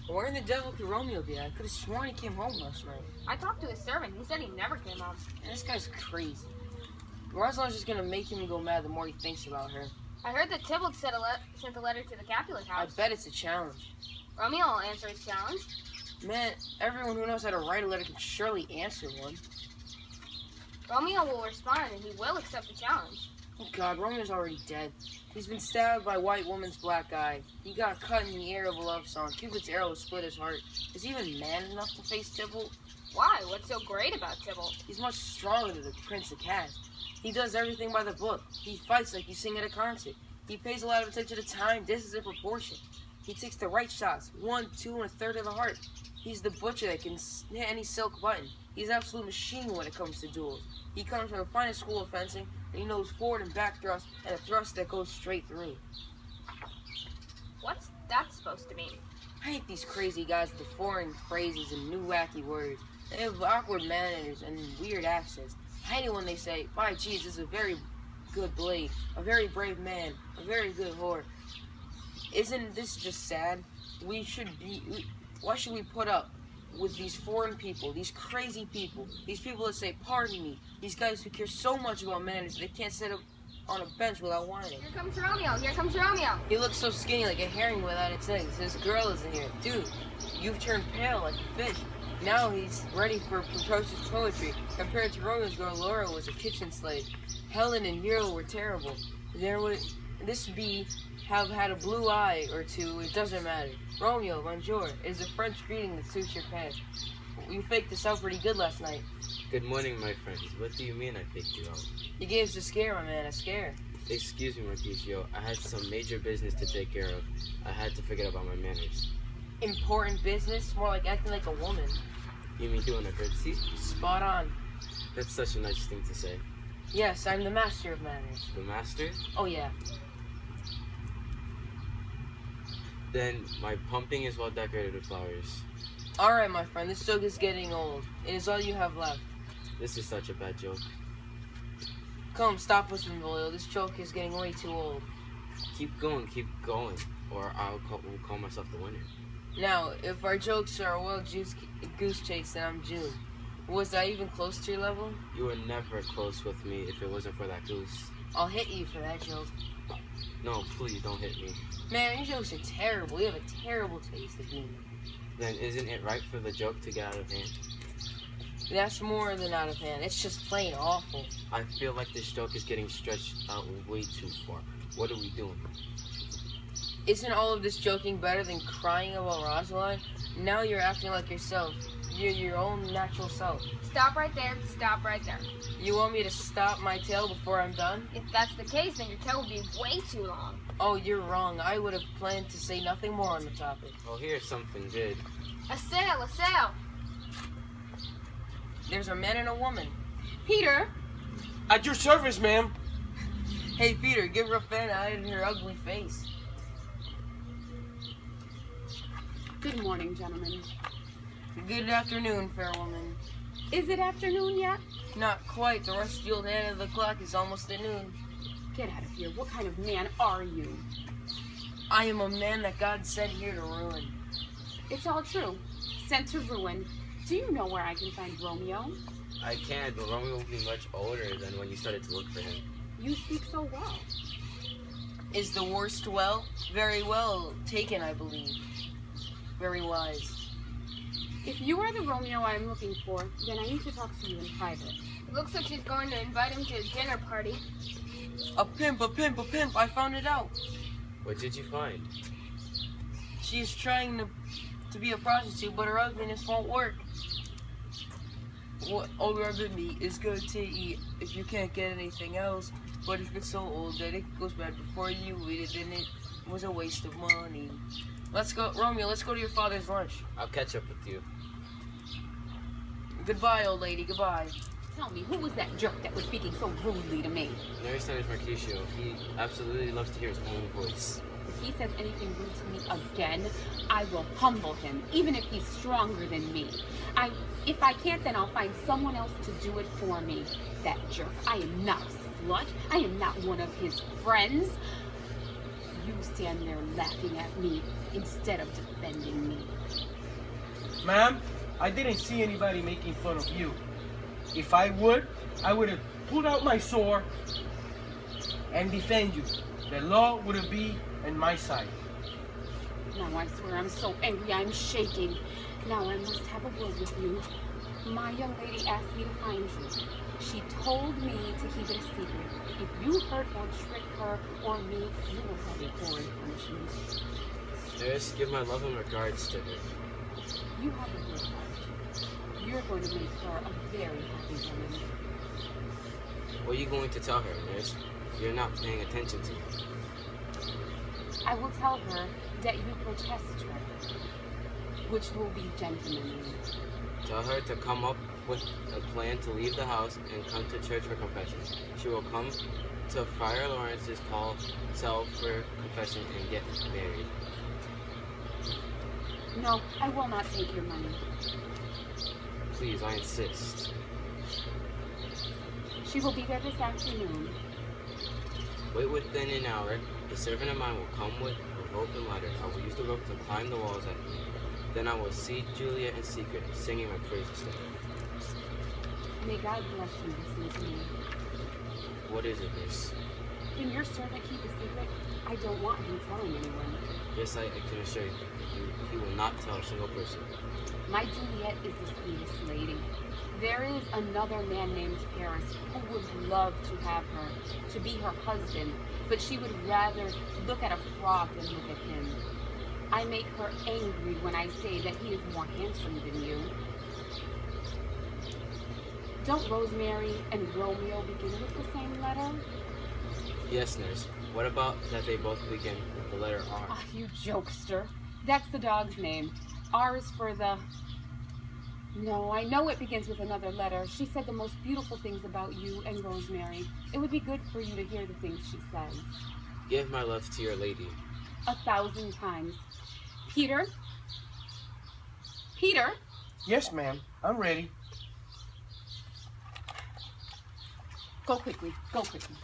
Where the devil could Romeo be? I could have sworn he came home last night. I talked to his servant. He said he never came home. Man, this guy's crazy. Rosalind's just gonna make him go mad the more he thinks about her. I heard that Tybalt sent a letter to the Capulet I house. bet it's a challenge. Romeo will answer his challenge. Man, everyone who knows how to write a letter can surely answer one. Romeo will respond and he will accept the challenge. Oh God, Romeo's already dead. He's been stabbed by a white woman's black eye. He got cut in the air of a love song. Cupid's arrow split his heart. Is he even man enough to face Tybalt? Why? What's so great about Tybalt? He's much stronger than the Prince of Cats. He does everything by the book. He fights like you sing at a concert. He pays a lot of attention to time, distance, and proportion. He takes the right shots, 1, 2, and a third of the heart. He's the butcher that can hit any silk button. He's an absolute machine when it comes to duels. He comes from the finest school of fencing, and he knows forward and back thrust, and a thrust that goes straight through. What's that supposed to mean? I hate these crazy guys with foreign phrases and new wacky words. They have awkward manners and weird accents. I hate it when they say, by geez, this is a very good blade, a very brave man, a very good whore. Isn't this just sad? Why should we put up with these foreign people, these crazy people, these people that say, pardon me, these guys who care so much about manners they can't sit up on a bench without whining? Here comes Romeo. Here comes Romeo. He looks so skinny like a herring without its eggs. This girl isn't here. Dude, you've turned pale like a fish. Now he's ready for precocious poetry. Compared to Romeo's girl, Laura was a kitchen slave. Helen and Hero were terrible. This bee have had a blue eye or two, it doesn't matter. Romeo, bonjour, is a French greeting that suits your pants. You faked this out pretty good last night. Good morning, my friends. What do you mean I faked you out? You gave us a scare, my man, a scare. Excuse me, Mercutio. I had some major business to take care of. I had to forget about my manners. Important business? More like acting like a woman. You mean doing a curtsy? Spot on. That's such a nice thing to say. Yes, I'm the master of manners. The master? Oh, yeah. Then my pumping is well decorated with flowers. Alright, my friend, this joke is getting old. It is all you have left. This is such a bad joke. Come, stop us, Benvolio. This joke is getting way too old. Keep going, or we'll call myself the winner. Now, if our jokes are a wild goose chase, then I'm June. Was I even close to your level? You were never close with me if it wasn't for that goose. I'll hit you for that joke. No, please don't hit me. Man, your jokes are terrible. You have a terrible taste of humor. Then isn't it right for the joke to get out of hand? That's more than out of hand. It's just plain awful. I feel like this joke is getting stretched out way too far. What are we doing? Isn't all of this joking better than crying about Rosalind? Now you're acting like yourself. You're your own natural self. Stop right there. Stop right there. You want me to stop my tale before I'm done? If that's the case, then your tale will be way too long. Oh, you're wrong. I would have planned to say nothing more on the topic. Oh, here's something good. A sail, a sail. There's a man and a woman. Peter. At your service, ma'am. Hey, Peter, give her a fan eye in her ugly face. Good morning, gentlemen. Good afternoon, fair woman. Is it afternoon yet? Not quite. The rusty old hand of the clock is almost at noon. Get out of here. What kind of man are you? I am a man that God sent here to ruin. It's all true. Sent to ruin. Do you know where I can find Romeo? I can't, but Romeo will be much older than when you started to look for him. You speak so well. Is the worst well? Very well taken, I believe. Very wise. If you are the Romeo I'm looking for, then I need to talk to you in private. It looks like she's going to invite him to a dinner party. A pimp, a pimp, a pimp. I found it out. What did you find? She's trying to be a prostitute, but her ugliness won't work. What all rabbit meat is good to eat if you can't get anything else. But if it's so old that it goes bad before you eat it, then it was a waste of money. Let's go, Romeo, let's go to your father's lunch. I'll catch up with you. Goodbye, old lady, goodbye. Tell me, who was that jerk that was speaking so rudely to me? Mary's son is Mercutio. He absolutely loves to hear his own voice. If he says anything rude to me again, I will humble him, even if he's stronger than me. If I can't, then I'll find someone else to do it for me. That jerk. I am not a slut. I am not one of his friends. you stand there laughing at me instead of defending me. Ma'am, I didn't see anybody making fun of you. If I would have pulled out my sword and defend you. The law would be on my side. Now I swear I'm so angry I'm shaking. Now I must have a word with you. My young lady asked me to find you. She told me to keep it a secret. If you hurt or trick her or me, you will have a horrid punishment. Nurse, give my love and regards to her. You have a good heart. You're going to make her a very happy woman. What are you going to tell her, nurse? You're not paying attention to me. I will tell her that you protest her, which will be gentlemanly. Tell her to come up with a plan to leave the house and come to church for confession. She will come to Friar Lawrence's cell for confession and get married. No, I will not take your money. Please, I insist. She will be there this afternoon. Wait within an hour. The servant of mine will come with a rope and ladder. I will use the rope to climb the walls at night. Then I will see Juliet in secret, singing my praises to her. May God bless you listening to me. What is it, miss? Can your servant keep a secret? I don't want him telling anyone. Yes, I can assure you, he will not tell a single person. My Juliet is the sweetest lady. There is another man named Paris who would love to have her, to be her husband, but she would rather look at a frog than look at him. I make her angry when I say that he is more handsome than you. Don't Rosemary and Romeo begin with the same letter? Yes, nurse. What about that they both begin with the letter R? Ah, you jokester. That's the dog's name. R is for the... No, I know it begins with another letter. She said the most beautiful things about you and Rosemary. It would be good for you to hear the things she says. Give my love to your lady. 1,000 times. Peter? Peter? Yes, ma'am. I'm ready. Go quickly. Go quickly.